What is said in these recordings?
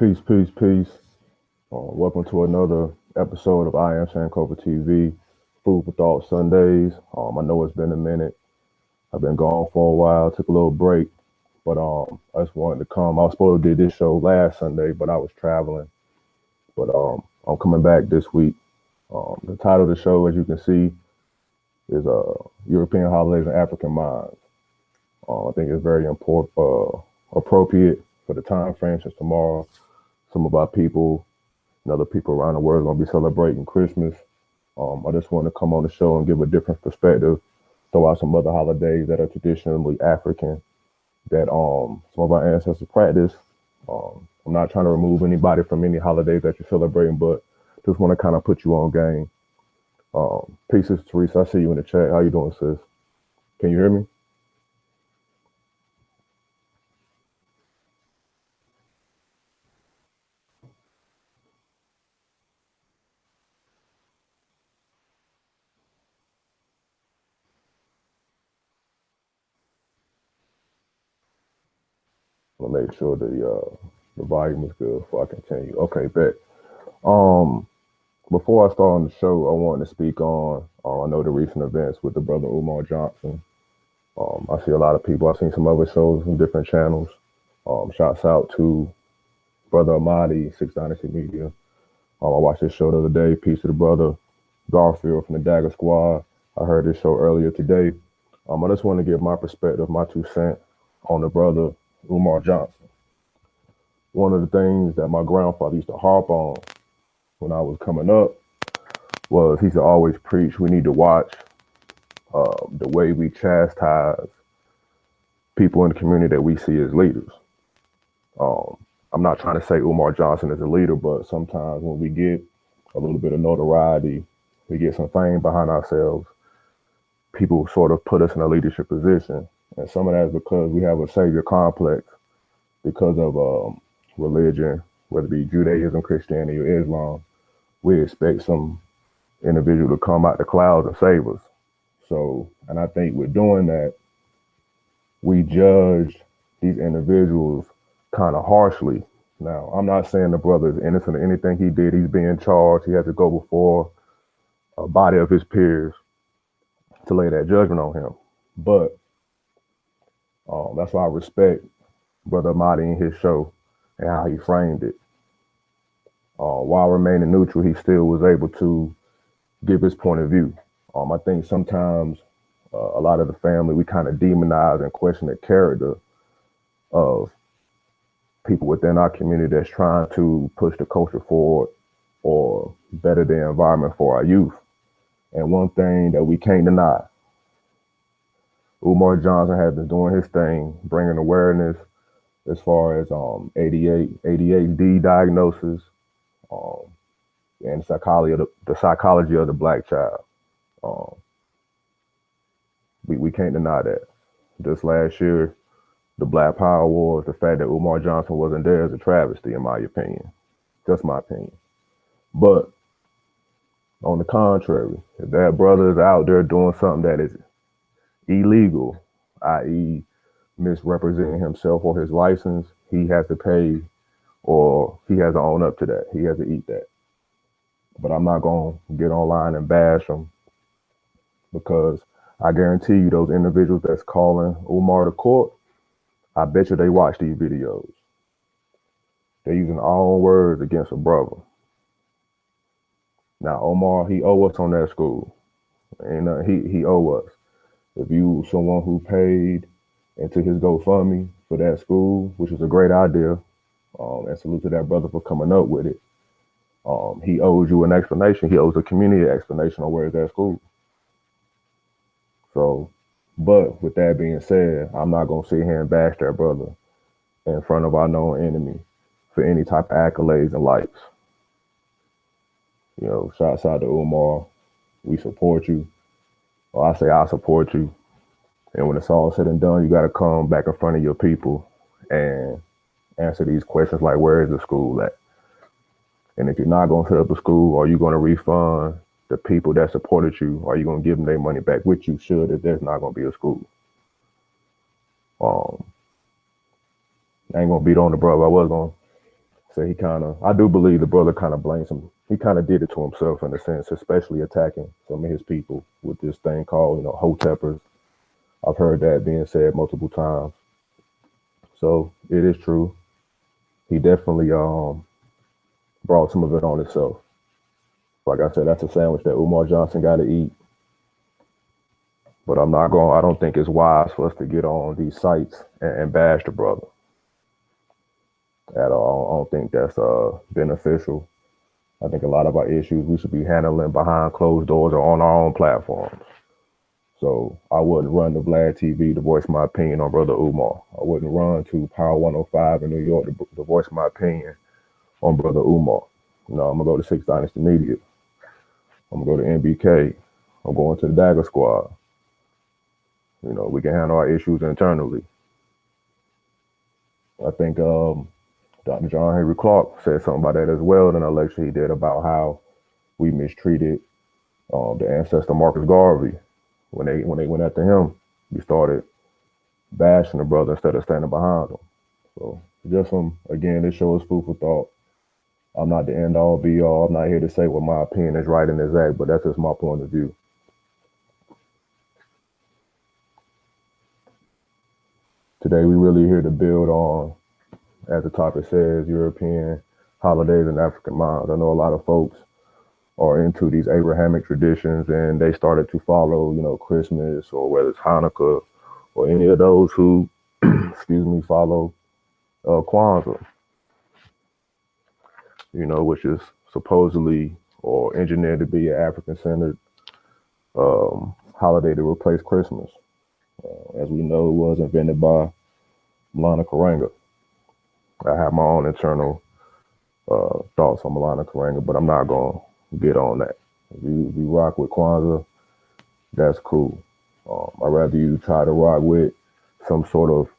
Peace, peace, peace. Welcome to another episode of IAmSankofa TV, Food for Thought Sundays. I know it's been a minute. I've been gone for a while, took a little break, but I just wanted to come. I was supposed to do this show last Sunday, but I was traveling. But I'm coming back this week. The title of the show, as you can see, is European Holidays and African Minds. I think it's very important, appropriate for the time frame since tomorrow. Some of our people and other people around the world are going to be celebrating Christmas. I just want to come on the show and give a different perspective, throw out some other holidays that are traditionally African that some of our ancestors practice. I'm not trying to remove anybody from any holidays that you're celebrating, but just want to kind of put you on game. Pieces, Teresa. I see you in the chat. How you doing, sis? Can you hear me? I'm gonna make sure the volume is good before I continue. Okay, bet. Um, Before I start on the show, I wanted to speak on I know the recent events with the brother Umar Johnson. I see a lot of people. I've seen some other shows from different channels. Shouts out to brother Amadi, Six Dynasty Media. I watched this show the other day. Peace to the brother Garfield from the Dagger Squad. I heard this show earlier today. I just want to give my perspective, my 2 cents on the brother Umar Johnson. One of the things that my grandfather used to harp on when I was coming up was he used to always preach we need to watch the way we chastise people in the community that we see as leaders. Um, I'm not trying to say Umar Johnson is a leader, but sometimes when we get a little bit of notoriety, we get some fame behind ourselves, people sort of put us in a leadership position. And some of that is because we have a savior complex because of religion, whether it be Judaism, Christianity, or Islam. We expect some individual to come out the clouds and save us. So, and I think with doing that, we judge these individuals kind of harshly. Now, I'm not saying the brother is innocent of anything he did. He's being charged. He has to go before a body of his peers to lay that judgment on him. But that's why I respect Brother Mahdi in his show and how he framed it. While remaining neutral, he still was able to give his point of view. I think sometimes a lot of the family, we kind of demonize and question the character of people within our community that's trying to push the culture forward or better the environment for our youth. And one thing that we can't deny, Umar Johnson has been doing his thing, bringing awareness as far as ADHD diagnosis, um, and the psychology of the black child. Um, we can't deny that. Just last year, the Black Power Wars, the fact that Umar Johnson wasn't there is a travesty, in my opinion. Just my opinion. But on the contrary, if that brother is out there doing something that is illegal, i.e., misrepresenting himself or his license, he has to pay or he has to own up to that. He has to eat that. But I'm not going to get online and bash him because I guarantee you those individuals that's calling Umar to court, I bet you they watch these videos. They're using our own words against a brother. Now, Omar, he owe us on that school. And he owe us. If you someone who paid into his GoFundMe for that school, which is a great idea, and salute to that brother for coming up with it. He owes you an explanation. He owes the community an explanation on where is that school. So, but with that being said, I'm not gonna sit here and bash that brother in front of our known enemy for any type of accolades and likes. You know, shouts out to Umar. We support you. Or I say I support you. And when it's all said and done, you got to come back in front of your people and answer these questions like, where is the school at? And if you're not going to set up a school, are you going to refund the people that supported you? Or are you going to give them their money back, which you should if there's not going to be a school? I ain't going to beat on the brother. I was going to So I do believe the brother kind of blames him. He kind of did it to himself in a sense, especially attacking some of his people with this thing called, hoteppers. I've heard that being said multiple times. So it is true. He definitely brought some of it on himself. Like I said, that's a sandwich that Umar Johnson got to eat. But I don't think it's wise for us to get on these sites and bash the brother at all. I don't think that's beneficial. I think a lot of our issues we should be handling behind closed doors or on our own platforms. So I wouldn't run to Vlad TV to voice my opinion on Brother Umar. I wouldn't run to Power 105 in New York to voice my opinion on Brother Umar. No, I'm gonna go to Six Dynasty Media. I'm gonna go to NBK. I'm going to the Dagger Squad. We can handle our issues internally. I think Dr. John Henry Clark said something about that as well in a lecture he did about how we mistreated the ancestor Marcus Garvey when they went after him. We started bashing the brother instead of standing behind him. So just again, this show is food for thought. I'm not the end all be all. I'm not here to say what my opinion is right and exact, but that's just my point of view. Today we really here to build on, as the topic says, European holidays and African minds. I know a lot of folks are into these Abrahamic traditions and they started to follow, Christmas or whether it's Hanukkah or any of those who, follow Kwanzaa, which is supposedly or engineered to be an African-centered holiday to replace Christmas. As we know, it was invented by Milana Karanga. I have my own internal thoughts on Milana Karanga, but I'm not going to get on that. If you rock with Kwanzaa, that's cool. I'd rather you try to rock with some sort of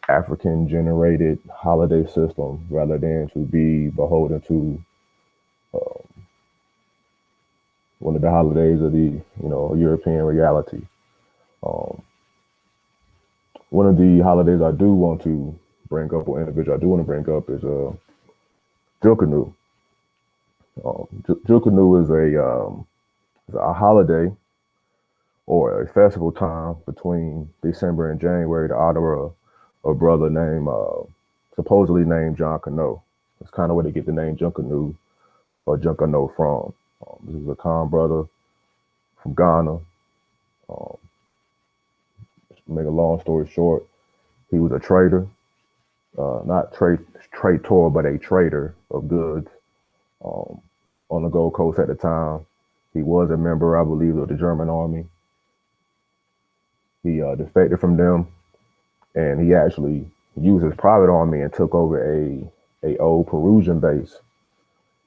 African-generated holiday system rather than to be beholden to one of the holidays of the, European reality. One of the holidays I do want to bring up, or individual I do want to bring up, is Jukunu. Jukunu is a holiday or a festival time between December and January to honor a brother named, supposedly named John Cano. It's kind of where they get the name Junkanu or Junkano from. This is a Khan brother from Ghana. To make a long story short, he was a trader, not traitor, but a trader of goods on the Gold Coast at the time. He was a member, I believe, of the German army. He defected from them, and he actually used his private army and took over a old Peruvian base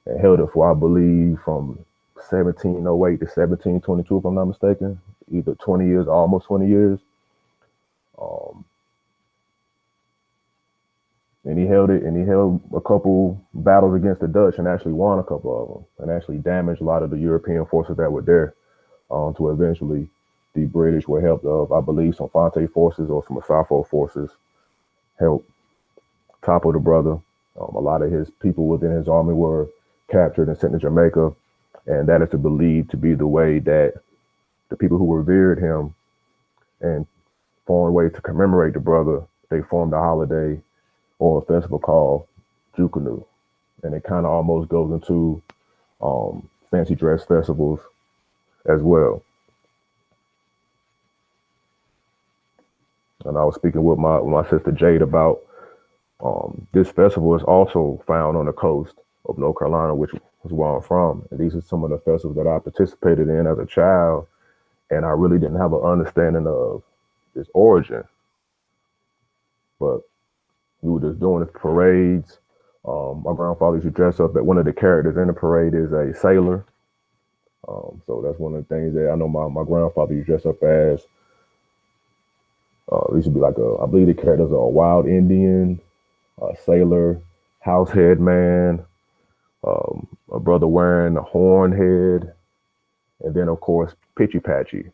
and held it for, I believe, from 1708 to 1722, if I'm not mistaken, either 20 years, almost 20 years. And he held it, and he held a couple battles against the Dutch and actually won a couple of them and actually damaged a lot of the European forces that were there to eventually the British, with help of, I believe, some Fonte forces or some Asafo forces, help topple the brother. A lot of his people within his army were captured and sent to Jamaica, and that is believed to be the way that the people who revered him and found ways to commemorate the brother, they formed a holiday or a festival called Jukunu. And it kind of almost goes into fancy dress festivals as well. And I was speaking with my sister Jade about this festival is also found on the coast of North Carolina, which is where I'm from. And these are some of the festivals that I participated in as a child. And I really didn't have an understanding of its origin. But we were just doing the parades. My grandfather used to dress up, that one of the characters in the parade is a sailor. So that's one of the things that I know my grandfather used to dress up as. It used to be like I believe the characters are a wild Indian, a sailor, house head man, a brother wearing a horn head, and then of course Pitchy Patchy.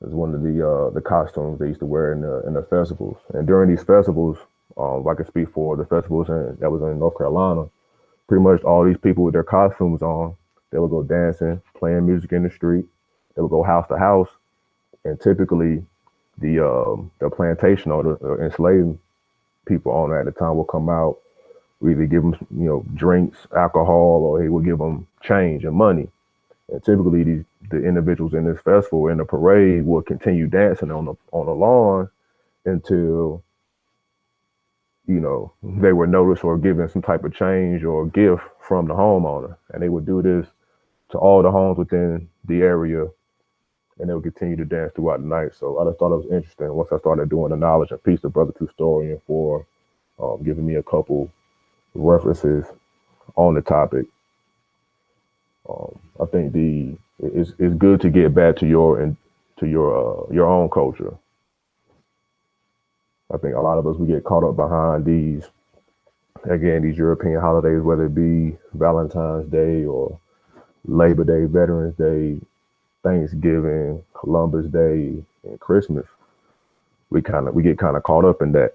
It's one of the costumes they used to wear in the festivals. And during these festivals, if I can speak for the festivals that was in North Carolina, pretty much all these people with their costumes on, they would go dancing, playing music in the street. They would go house to house, and typically the plantation or the enslaved people on at the time will come out. We either give them drinks, alcohol, or he would give them change and money. And typically the individuals in this festival in the parade will continue dancing on the lawn until they were noticed or given some type of change or gift from the homeowner. And they would do this to all the homes within the area, and they would continue to dance throughout the night. So I just thought it was interesting once I started doing the knowledge and peace, the brother historian, for giving me a couple references on the topic. I think it's good to get back to your own culture. I think a lot of us, we get caught up behind these European holidays, whether it be Valentine's Day or Labor Day, Veterans Day, Thanksgiving, Columbus Day, and Christmas. We get kind of caught up in that.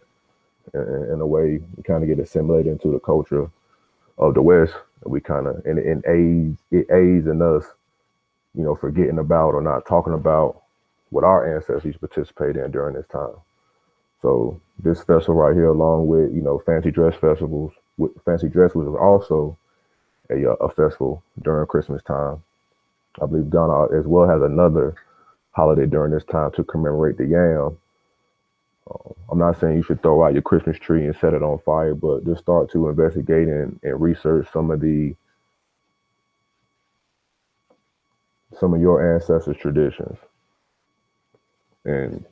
In a way, we kind of get assimilated into the culture of the West. We kind of, and it aids in us, forgetting about or not talking about what our ancestors participated in during this time. So this festival right here, along with fancy dress festivals, fancy dress was also a festival during Christmas time. I believe Ghana as well has another holiday during this time to commemorate the yam. I'm not saying you should throw out your Christmas tree and set it on fire, but just start to investigate and research some of your ancestors' traditions, and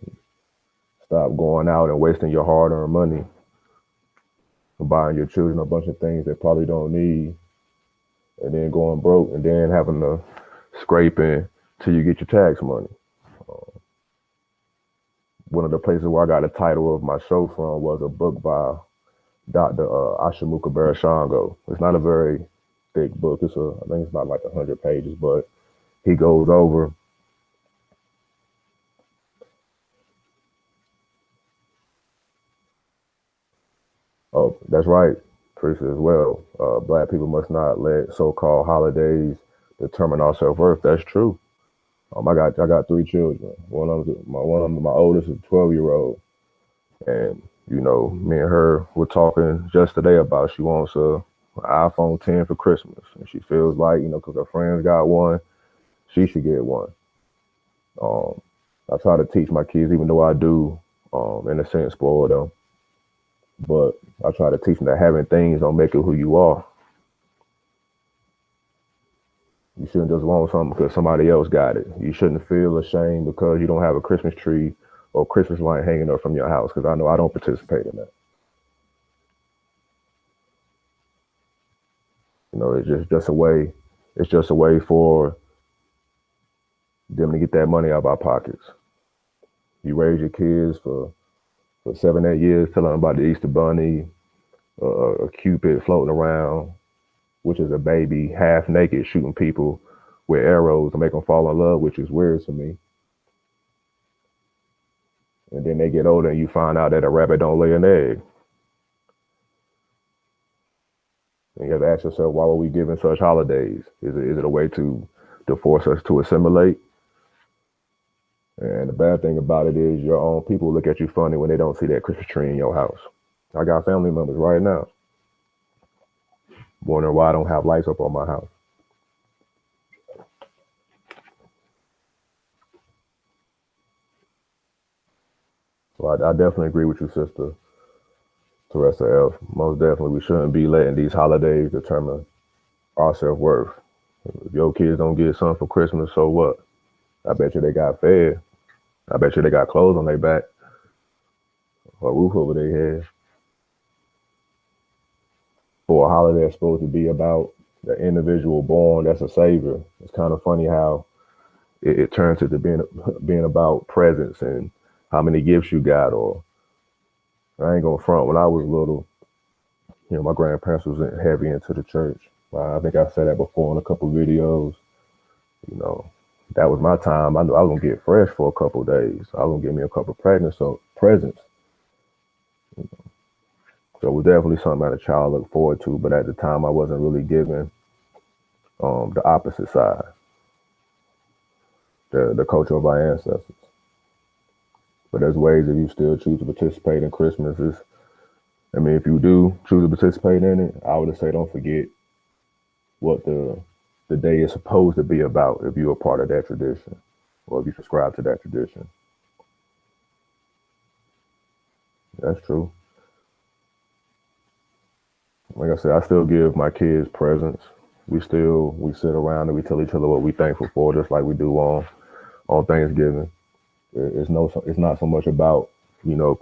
stop going out and wasting your hard-earned money and buying your children a bunch of things they probably don't need, and then going broke, and then having to scrape in till you get your tax money. One of the places where I got the title of my show from was a book by Dr. Ashamuka Barashango. It's not a very thick book. I think it's about like 100 pages, but he goes over Oh, that's right, Teresa, as well. Black people must not let so-called holidays determine our self-worth. That's true. I got three children. My oldest is a 12-year-old, and me and her were talking just today about she wants an iPhone 10 for Christmas, and she feels like because her friends got one, she should get one. Um, I try to teach my kids, even though I do, in a sense, spoil them, but I try to teach them that having things don't make it who you are. You shouldn't just want something because somebody else got it. You shouldn't feel ashamed because you don't have a Christmas tree or Christmas light hanging up from your house, because I know I don't participate in that. It's just a way. It's just a way for them to get that money out of our pockets. You raise your kids for 7, 8 years, telling them about the Easter Bunny, a Cupid floating around, which is a baby half naked shooting people with arrows to make them fall in love, which is weird to me. And then they get older and you find out that a rabbit don't lay an egg. And you have to ask yourself, why were we given such holidays? Is it a way to force us to assimilate? And the bad thing about it is your own people look at you funny when they don't see that Christmas tree in your house. I got family members right now wondering why I don't have lights up on my house. So I definitely agree with you, sister Teresa F. Most definitely, we shouldn't be letting these holidays determine our self worth. If your kids don't get something for Christmas, so what? I bet you they got fed. I bet you they got clothes on their back, a roof over their head. For a holiday that's supposed to be about the individual born that's a savior, it's kind of funny how it turns into being about presents and how many gifts you got. Or I ain't gonna front. When I was little, my grandparents was heavy into the church. I think I said that before in a couple videos. You know, That was my time. I knew I was gonna get fresh for a couple of days. I was gonna get me a couple of presents. So it was definitely something that a child looked forward to. But at the time, I wasn't really given the opposite side, the culture of our ancestors. But there's ways if you still choose to participate in Christmas. I mean, if you do choose to participate in it, I would just say don't forget what the day is supposed to be about if you're a part of that tradition or if you subscribe to that tradition. That's true. Like I said, I still give my kids presents. We sit around and we tell each other what we thankful for, just like we do on Thanksgiving. It's not so much about you know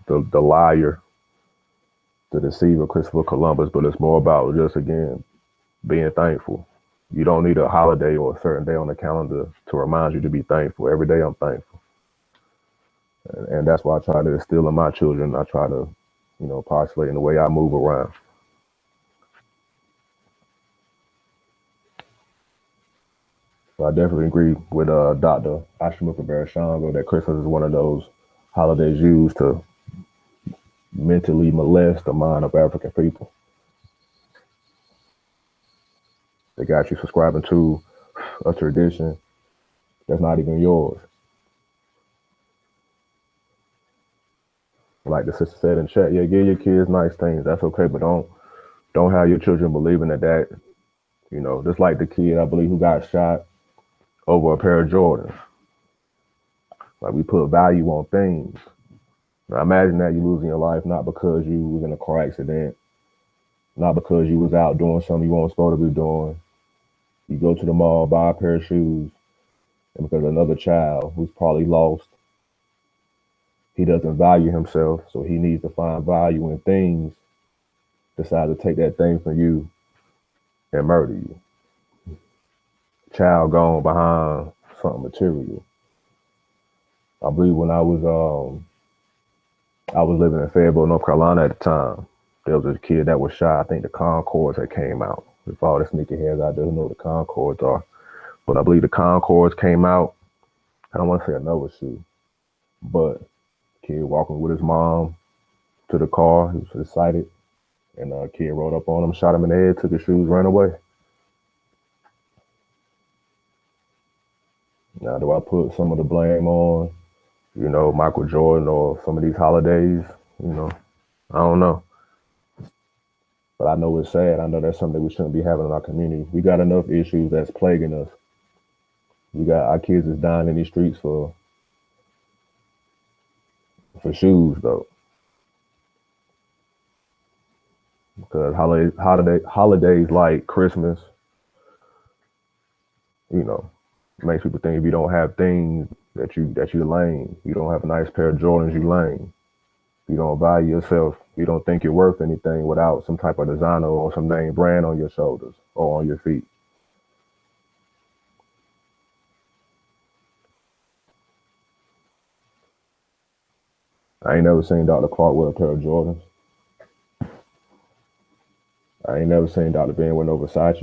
the liar, the deceiver, Christopher Columbus, but it's more about just again being thankful. You don't need a holiday or a certain day on the calendar to remind you to be thankful. Every day I'm thankful, and that's why I try to instill in my children. I try to, postulate in the way I move around. So I definitely agree with Dr. Ashimuka Barashango that Christmas is one of those holidays used to mentally molest the mind of African people. They got you subscribing to a tradition that's not even yours. Like the sister said in chat, yeah, give your kids nice things. That's okay, but don't have your children believing that just like the kid I believe who got shot over a pair of Jordans. Like we put value on things. Now imagine that you losing your life not because you was in a car accident, not because you was out doing something you weren't supposed to be doing. You go to the mall, buy a pair of shoes, and because another child who's probably lost, he doesn't value himself, so he needs to find value in things, decide to take that thing from you and murder you. Child gone behind something material. I believe when I was living in Fayetteville, North Carolina at the time, there was a kid that was shot. I think the Concords that came out. If all the sneakerheads out there who know what the Concords are. But I believe the Concords came out. I don't want to say another shoe, but kid walking with his mom to the car. He was excited. And a kid rode up on him, shot him in the head, took his shoes, ran away. Now, do I put some of the blame on, Michael Jordan or some of these holidays? You know, I don't know. But I know it's sad. I know that's something we shouldn't be having in our community. We got enough issues that's plaguing us. We got our kids is dying in these streets for shoes though. Because holidays like Christmas, you know, makes people think if you don't have things that you lame. You don't have a nice pair of Jordans, you lame. You don't value yourself. You don't think you're worth anything without some type of designer or some name brand on your shoulders or on your feet. I ain't never seen Dr. Clark with a pair of Jordans. I ain't never seen Dr. Ben with no Versace.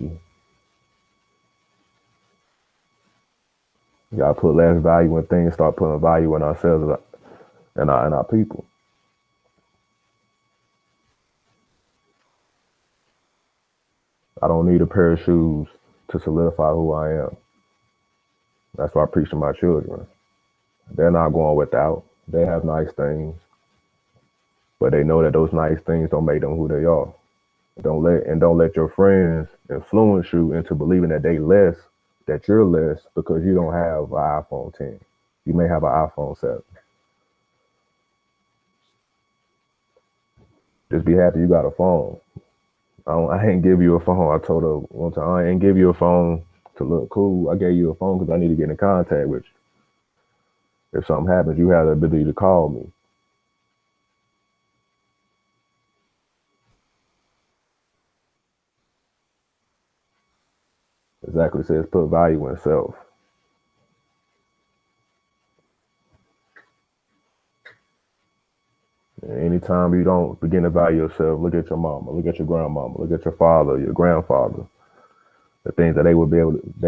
You gotta put less value in things, start putting value in ourselves and our people. I don't need a pair of shoes to solidify who I am. That's why I preach to my children. They're not going without. They have nice things, but they know that those nice things don't make them who they are. Don't let your friends influence you into believing that you're less because you don't have an iPhone 10. You may have an iPhone 7. Just be happy you got a phone. I ain't give you a phone. I told her one time, I ain't give you a phone to look cool. I gave you a phone because I need to get in contact with you. If something happens, you have the ability to call me. Exactly says put value in self. And anytime you don't begin to value yourself, look at your mama, look at your grandmama, look at your father, your grandfather. the things that they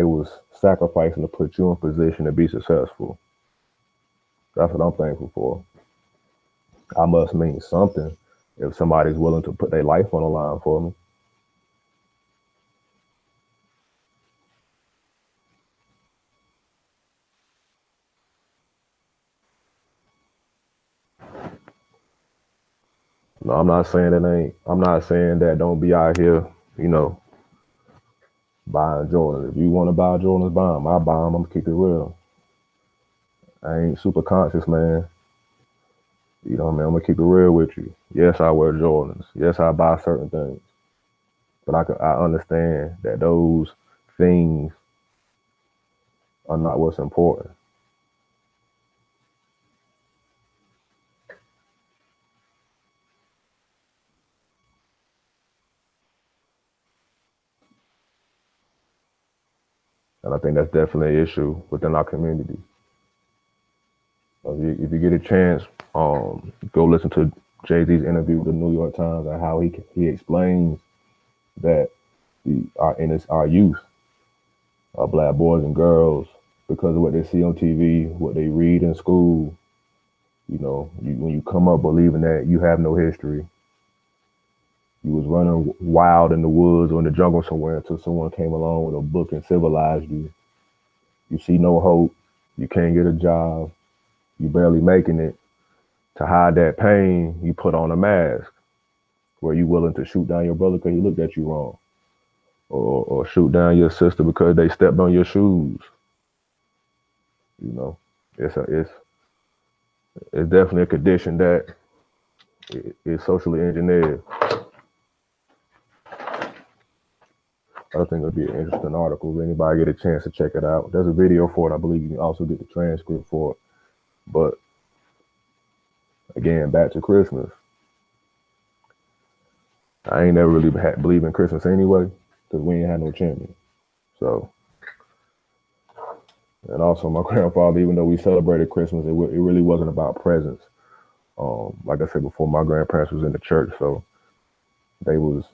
was sacrificing to put you in position to be successful. That's what I'm thankful for. I must mean something if somebody's willing to put their life on the line for me. No, I'm not saying that don't be out here, you know, buying Jordans. If you want to buy Jordans, buy them. I buy them. I'm gonna keep it real. I ain't super conscious, man. You know what I mean? I'm gonna keep it real with you. Yes, I wear Jordans. Yes, I buy certain things. But I understand that those things are not what's important. And I think that's definitely an issue within our community. If you get a chance, go listen to Jay-Z's interview with the New York Times and how he explains that our youth, our black boys and girls, because of what they see on TV, what they read in school, when you come up believing that you have no history, you was running wild in the woods or in the jungle somewhere until someone came along with a book and civilized you. You see no hope. You can't get a job. You barely making it. To hide that pain, you put on a mask where you willing to shoot down your brother because he looked at you wrong, or shoot down your sister because they stepped on your shoes. You know, it's definitely a condition that is socially engineered. I think it'll be an interesting article. If anybody get a chance to check it out, there's a video for it. I believe you can also get the transcript for it. But again, back to Christmas. I ain't never really believe in Christmas anyway, because we ain't had no chimney. So, and also my grandfather, even though we celebrated Christmas, it really wasn't about presents. Like I said before, my grandparents was in the church, so they was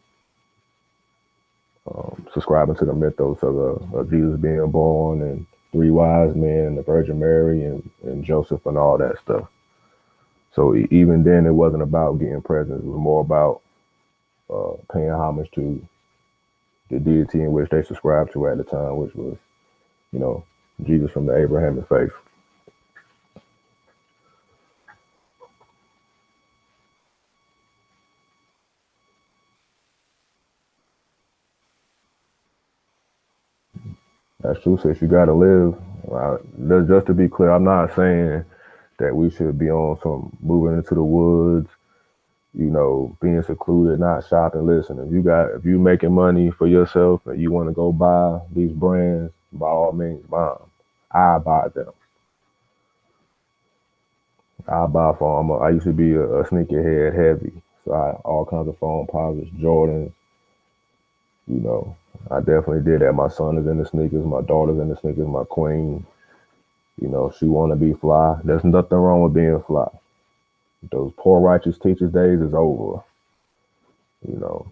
subscribing to the mythos of Jesus being born and three wise men, the Virgin Mary and Joseph and all that stuff. So even then, it wasn't about getting presents. It was more about paying homage to the deity in which they subscribed to at the time, which was, you know, Jesus from the Abrahamic faith. That's true, sis. You got to live. Just to be clear, I'm not saying that we should be on some moving into the woods, being secluded, not shopping. Listen, if you making money for yourself and you want to go buy these brands, by all means, buy them. I buy them. I buy foam. I used to be a sneakerhead heavy, so I all kinds of foam posits, Jordans. You know, I definitely did that. My son is in the sneakers. My daughter's in the sneakers. My queen, she want to be fly. There's nothing wrong with being fly. Those poor righteous teachers days is over. You know,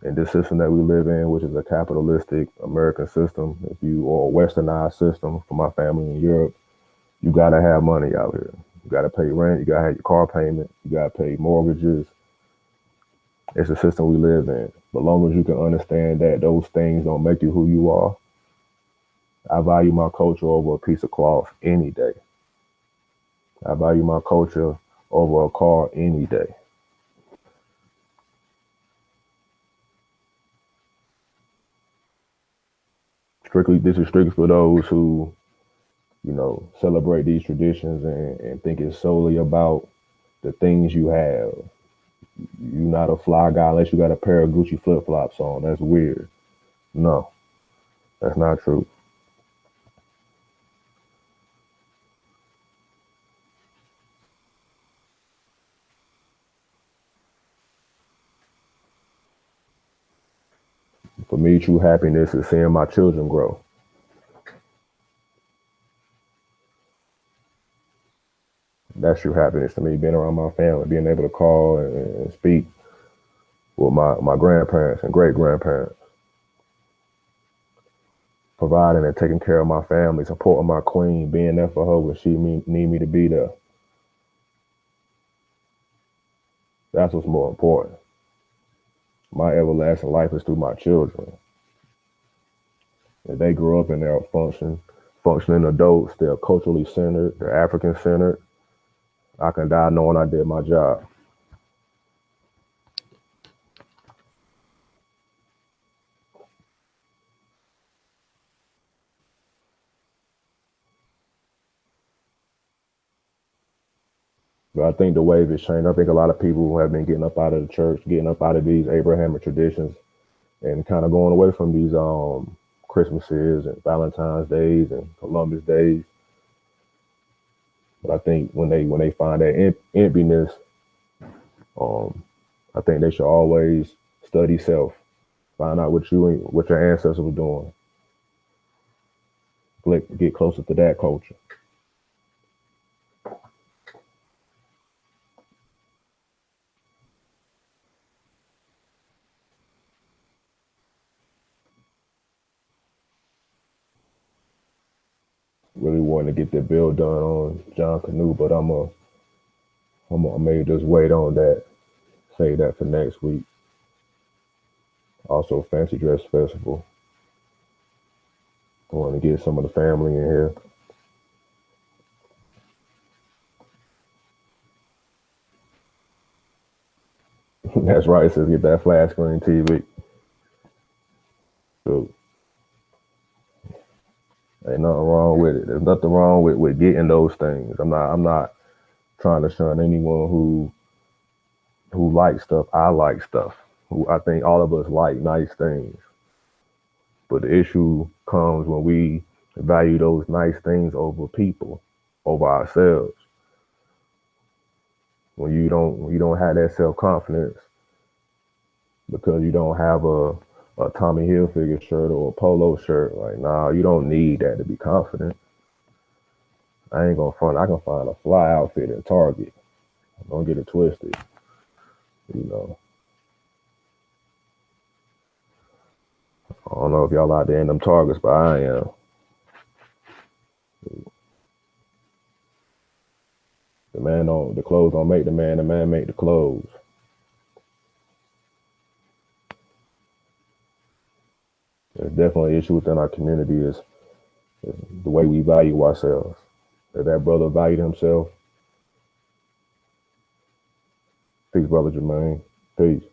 in this system that we live in, which is a capitalistic American system, or a westernized system for my family in Europe, you gotta have money out here. You gotta pay rent. You gotta have your car payment. You gotta pay mortgages. It's a system we live in. But long as you can understand that those things don't make you who you are, I value my culture over a piece of cloth any day. I value my culture over a car any day. This is strictly for those who, celebrate these traditions and think it's solely about the things you have. You're not a fly guy unless you got a pair of Gucci flip flops on. That's weird. No, that's not true. For me, true happiness is seeing my children grow. That's true happiness to me, being around my family, being able to call and speak with my grandparents and great grandparents. providing and taking care of my family, supporting my queen, being there for her when she need me to be there. That's what's more important. My everlasting life is through my children. If they grow up and they're functioning adults, they're culturally centered, they're African centered, I can die knowing I did my job. But I think the wave has changed. I think a lot of people have been getting up out of the church, getting up out of these Abrahamic traditions, and kind of going away from these Christmases and Valentine's days and Columbus days. But I think when they find that emptiness, um, I think they should always study self, find out what your ancestors were doing, get closer to that culture. Really wanting to get that bill done on John Canoe, but I may just wait on that. Save that for next week. Also, Fancy Dress Festival. I want to get some of the family in here. That's right. It says get that flat screen TV. So ain't nothing wrong with it. There's nothing wrong with getting those things. I'm not trying to shun anyone who likes stuff. I like stuff. Who I think all of us like nice things. But the issue comes when we value those nice things over people, over ourselves. When you don't have that self confidence because you don't have a Tommy Hilfiger shirt or a polo shirt. Like, nah, you don't need that to be confident. I ain't gonna front. I can find a fly outfit at Target. Don't get it twisted. You know, I don't know if y'all out there in them Targets, but I am. The clothes don't make the man make the clothes. There's definitely an issue within our community is the way we value ourselves. If that brother valued himself, peace, brother Jermaine. Peace.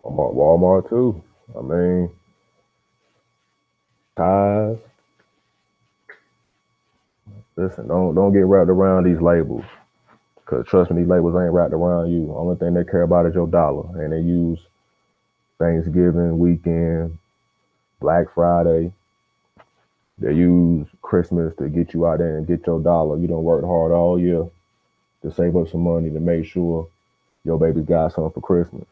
I'm at Walmart too. I mean, ties. Listen, don't get wrapped around these labels. Cause trust me, these labels ain't wrapped around you. Only thing they care about is your dollar, and they use Thanksgiving weekend, Black Friday. They use Christmas to get you out there and get your dollar. You don't work hard all year to save up some money to make sure your baby got something for Christmas.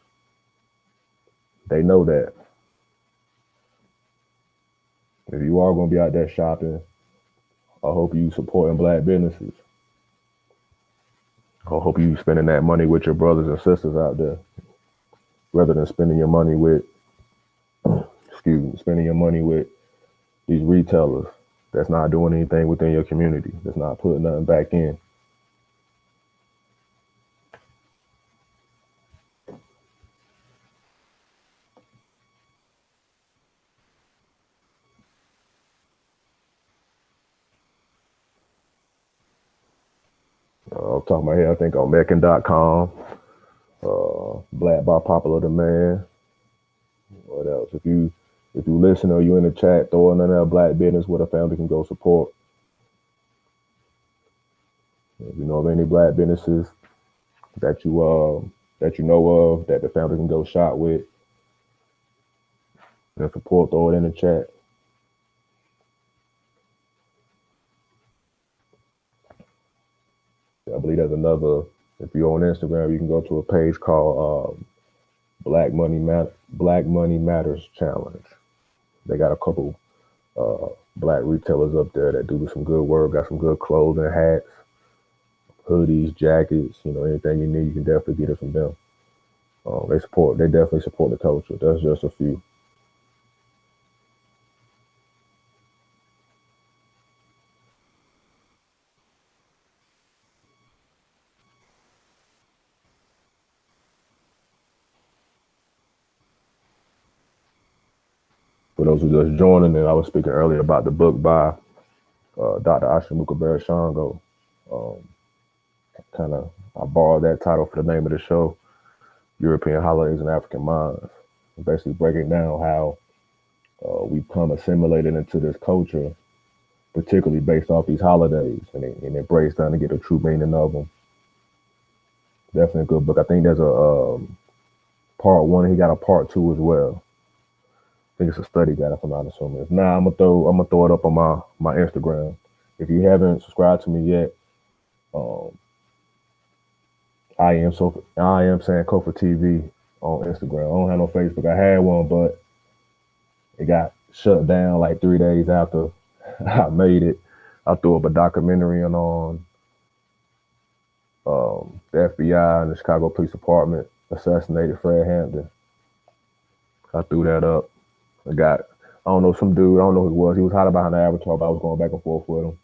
They know that. If you are gonna be out there shopping, I hope you supporting black businesses. I hope you spending that money with your brothers and sisters out there, rather than spending your money with, spending your money with these retailers that's not doing anything within your community, that's not putting nothing back in. I'm talking about here, I think on Meccan.com, Black by Popular Demand. What else? If you listen or you in the chat, throw in another black business where the family can go support. If you know of any black businesses that you know of that the family can go shop with and support, throw it in the chat. I believe there's another. If you're on Instagram, you can go to a page called Black Money Matters Challenge. They got a couple black retailers up there that do some good work, got some good clothing, hats, hoodies, jackets, anything you need, you can definitely get it from them. They definitely support the culture. That's just a few. For those who just joining in, I was speaking earlier about the book by Dr. Ashamuka Shango. Um, kind of, I borrowed that title for the name of the show, European Holidays and African Minds. Basically breaking down how we become assimilated into this culture, particularly based off these holidays, and it breaks down to get a true meaning of them. Definitely a good book. I think there's a part one. He got a part two as well. I think it's a study guide, if I'm not assuming. If not, I'm gonna throw it up on my Instagram. If you haven't subscribed to me yet, um, I am Sankofa TV on Instagram. I don't have no Facebook. I had one, but it got shut down like 3 days after I made it. I threw up a documentary on the FBI and the Chicago Police Department assassinated Fred Hampton. I threw that up. I don't know, some dude, I don't know who it was. He was hiding behind the avatar, but I was going back and forth with him.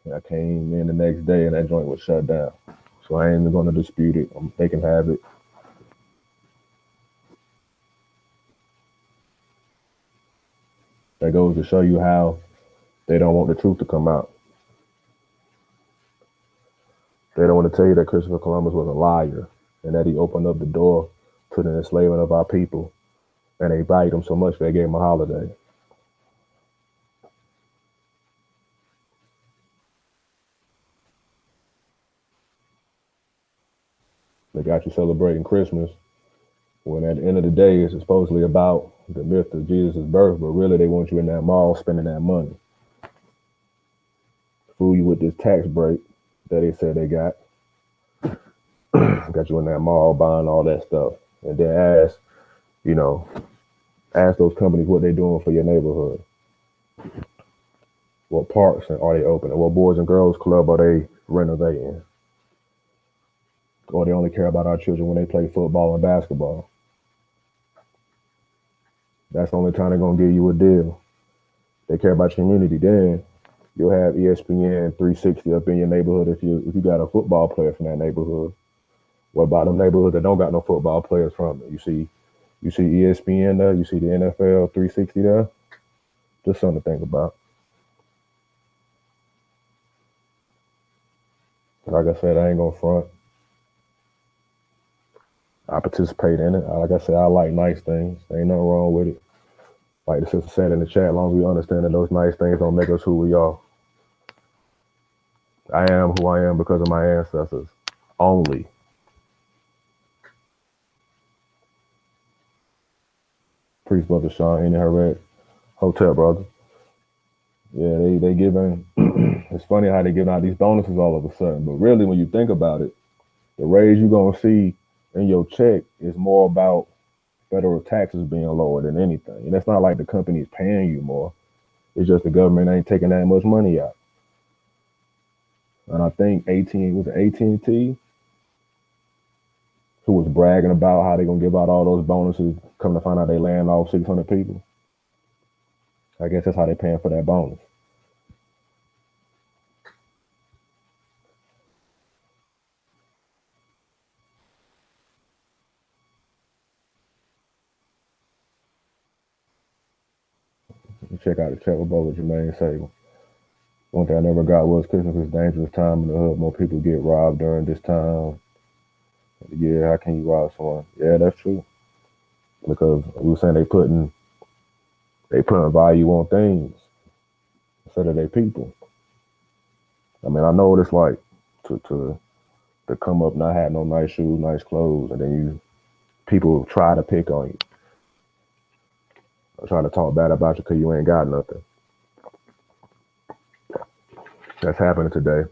And I came in the next day and that joint was shut down. So I ain't even going to dispute it. They can have it. That goes to show you how they don't want the truth to come out. They don't want to tell you that Christopher Columbus was a liar and that he opened up the door to the enslavement of our people. And they valued him so much they gave him a holiday. They got you celebrating Christmas when at the end of the day it's supposedly about the myth of Jesus' birth, but really they want you in that mall spending that money. Fool you with this tax break that they said they got. Got you in that mall buying all that stuff. And then you know, ask those companies what they're doing for your neighborhood. What parks are they opening? What boys and girls club are they renovating? Or they only care about our children when they play football and basketball. That's the only time they're gonna give you a deal. They care about your community. Then you'll have ESPN 360 up in your neighborhood if you got a football player from that neighborhood. What about them neighborhoods that don't got no football players from it? You see ESPN there. You see the NFL 360 there. Just something to think about. Like I said, I ain't gonna front. I participate in it. Like I said, I like nice things. Ain't nothing wrong with it. Like the sister said in the chat, as long as we understand that those nice things don't make us who we are. I am who I am because of my ancestors only. Priest brother Sean in her red hotel brother. Yeah, they giving. It's funny how they giving out these bonuses all of a sudden, but really when you think about it, the raise you're gonna see in your check is more about federal taxes being lower than anything. And it's not like the company is paying you more. It's just the government ain't taking that much money out. And I think 18 was AT&T who was bragging about how they're gonna give out all those bonuses. Come to find out they laying off 600 people. I guess that's how they're paying for that bonus. You check out the chat with Bubba Jermaine say, one thing I never got was Christmas is a dangerous time in the hood. More people get robbed during this time. Yeah, how can you rob someone? Yeah, that's true. Because we were saying they putting value on things instead of their people. I mean, I know what it's like to come up not have no nice shoes, nice clothes, and then people try to pick on you, or try to talk bad about you because you ain't got nothing. That's happening today.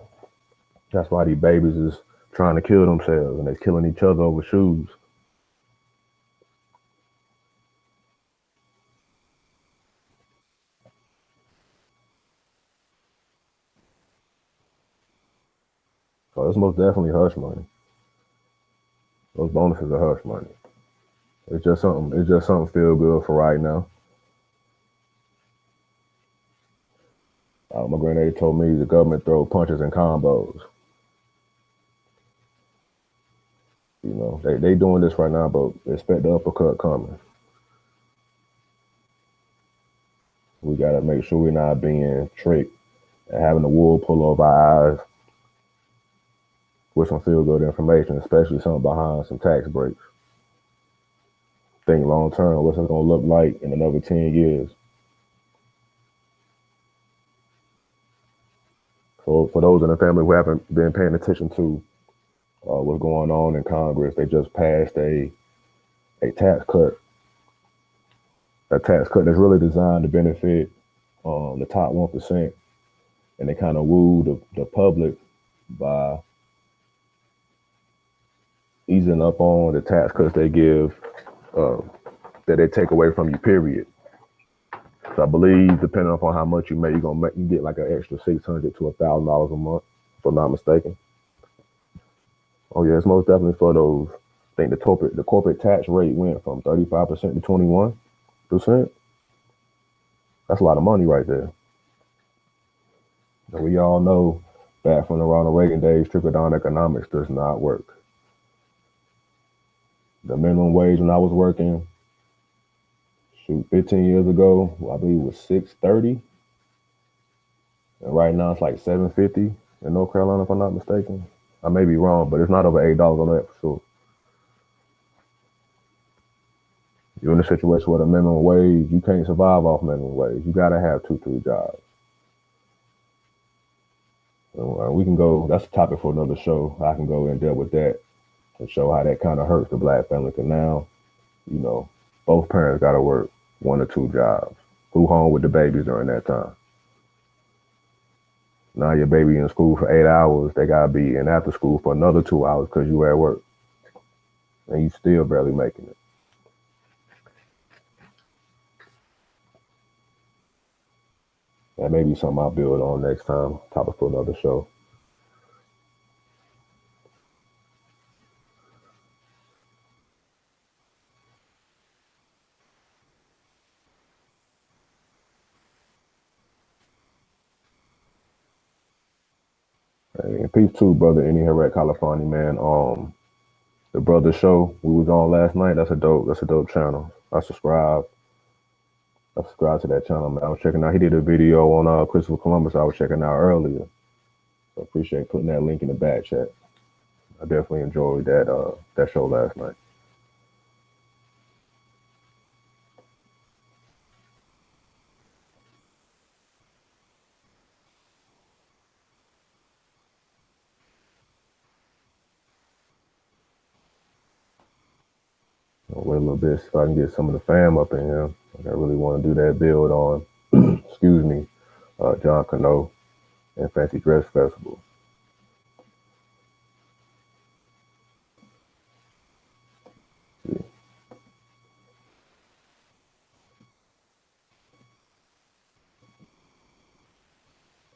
That's why these babies is trying to kill themselves and they're killing each other over shoes. That's most definitely hush money. Those bonuses are hush money. It's just something. It's just something feel good for right now. My granddaddy told me the government throw punches and combos. You know, they doing this right now, but expect the uppercut coming. We gotta make sure we're not being tricked and having the wool pull over our eyes with some feel good information, especially something behind some tax breaks. Think long term, what's it gonna look like in another 10 years? So for those in the family who haven't been paying attention to what's going on in Congress, they just passed a tax cut, a tax cut that's really designed to benefit the top 1%, and they kind of woo the public by easing up on the tax cuts they give uh, that they take away from you. Period. So I believe, depending upon how much you make, you get like an extra $600 to $1,000 a month, if I'm not mistaken. Oh yeah, it's most definitely for those. I think the corporate tax rate went from 35% to 21%. That's a lot of money right there. And we all know back from the Ronald Reagan days, trickle down economics does not work. The minimum wage when I was working, 15 years ago, I believe it was 630, and right now it's like 750 in North Carolina, if I'm not mistaken. I may be wrong, but it's not over $8 on that for sure. You're in a situation where the minimum wage, you can't survive off minimum wage. You gotta have 2, 3 jobs. And we can go. That's a topic for another show. I can go and deal with that and show how that kind of hurts the black family. Cause now, you know, both parents gotta work 1 or 2 jobs. Who home with the babies during that time? Now your baby in school for 8 hours. They gotta be in after school for another 2 hours because you at work, and you still barely making it. That may be something I'll build on next time. Topic for another show. And peace too, brother. Any here at California, man. The brother show we was on last night. That's a dope. That's a dope channel. I subscribed to that channel, man. I was checking out. He did a video on Christopher Columbus. I was checking out earlier. So appreciate putting that link in the back chat. I definitely enjoyed that show last night. I'll wait a little bit if I can get some of the fam up in here. I really want to do that build on, excuse me, John Cano and Fancy Dress Festival. Yeah.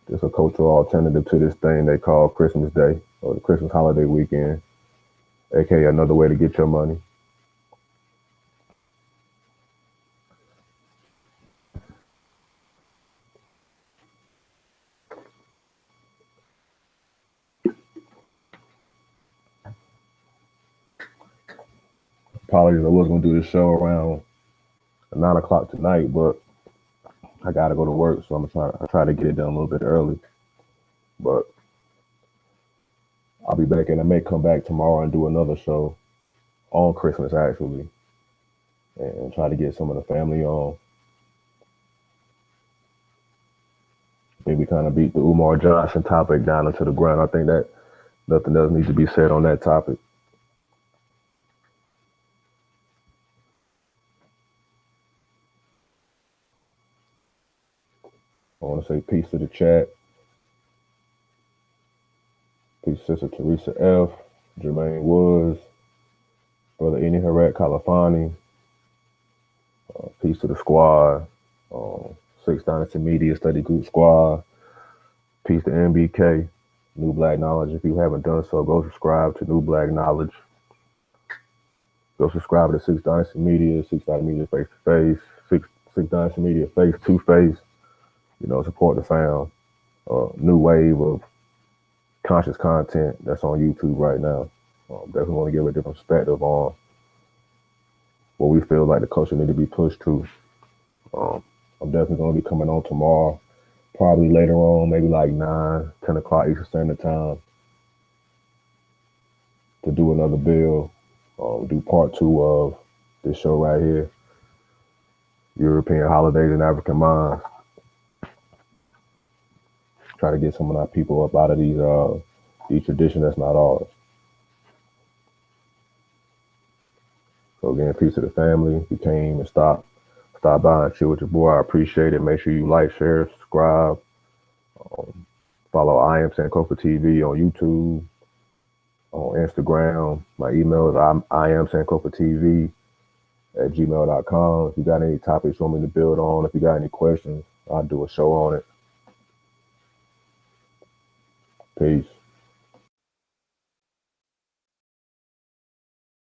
There's a cultural alternative to this thing they call Christmas Day or the Christmas holiday weekend, aka another way to get your money. Apologies, I was gonna do this show around 9 o'clock tonight, but I gotta go to work, so I try to get it done a little bit early. But I'll be back, and I may come back tomorrow and do another show on Christmas actually, and try to get some of the family on. I think we kind of beat the Umar Johnson topic down into the ground. I think that nothing else needs to be said on that topic. I want to say peace to the chat. Peace, Sister Teresa F, Jermaine Woods, Brother Eni Harat Califani. Peace to the squad. Six Dynasty Media Study Group Squad. Peace to MBK. New Black Knowledge. If you haven't done so, go subscribe to New Black Knowledge. Go subscribe to Six Dynasty Media, Six Dynasty Media Face to Face, Six Dynasty Media Face to Face. Support the fam. New wave of conscious content that's on YouTube right now. Definitely want to give a different perspective on what we feel like the culture need to be pushed to. I'm definitely going to be coming on tomorrow, probably later on, maybe like 9, 10 o'clock Eastern Standard Time, to do another bill, do part 2 of this show right here, European Holidays and African Minds. Try to get some of our people up out of these traditions that's not ours. So again, peace to the family. If you came and stop by and chill with your boy, I appreciate it. Make sure you like, share, subscribe. Follow IAmSankofa TV on YouTube, on Instagram. My email is IAmSankofaTV@gmail.com. If you got any topics you want me to build on, if you got any questions, I'll do a show on it. Peace.